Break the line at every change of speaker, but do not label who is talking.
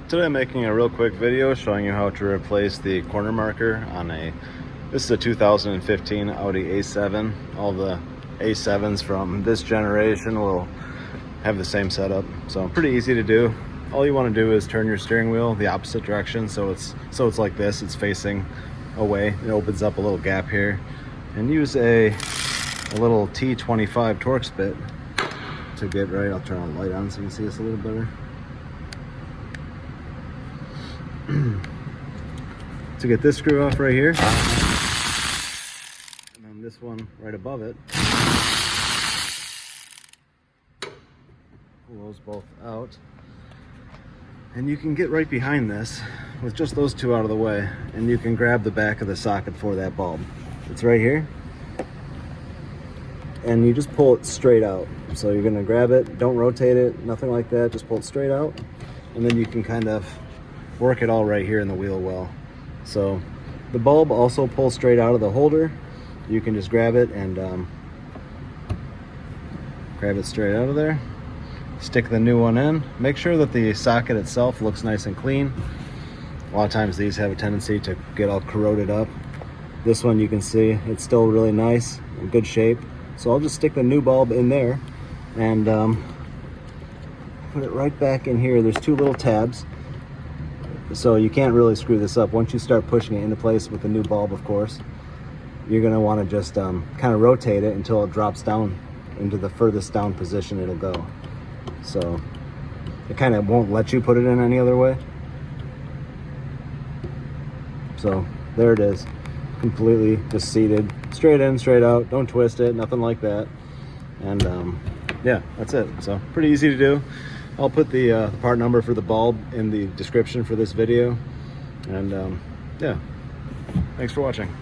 Today I'm making a real quick video showing you how to replace the corner marker on this is a 2015 Audi A7. All the A7s from this generation will have the same setup, so pretty easy to do. All you want to do is turn your steering wheel the opposite direction, so it's like this, it's facing away. It opens up a little gap here, and use a little T25 Torx bit to get right. I'll turn the light on so you can see this a little better. To get this screw off right here, and then this one right above it, pull those both out, and you can get right behind this with just those two out of the way, and you can grab the back of the socket for that bulb. It's right here, and you just pull it straight out. So you're going to grab it, don't rotate it, nothing like that, just pull it straight out, and then you can kind of work it all right here in the wheel well. So the bulb also pulls straight out of the holder. You can just grab it and grab it straight out of there. Stick the new one in. Make sure that the socket itself looks nice and clean. A lot of times these have a tendency to get all corroded up. This one, you can see it's still really nice, in good shape. So I'll just stick the new bulb in there and put it right back in here. There's two little tabs, so you can't really screw this up. Once you start pushing it into place with the new bulb, of course, you're going to want to just kind of rotate it until it drops down into the furthest down position it'll go. So it kind of won't let you put it in any other way. So there it is, completely just seated, straight in, straight out. Don't twist it, nothing like that. And yeah, that's it. So pretty easy to do. I'll put the part number for the bulb in the description for this video. And yeah, thanks for watching.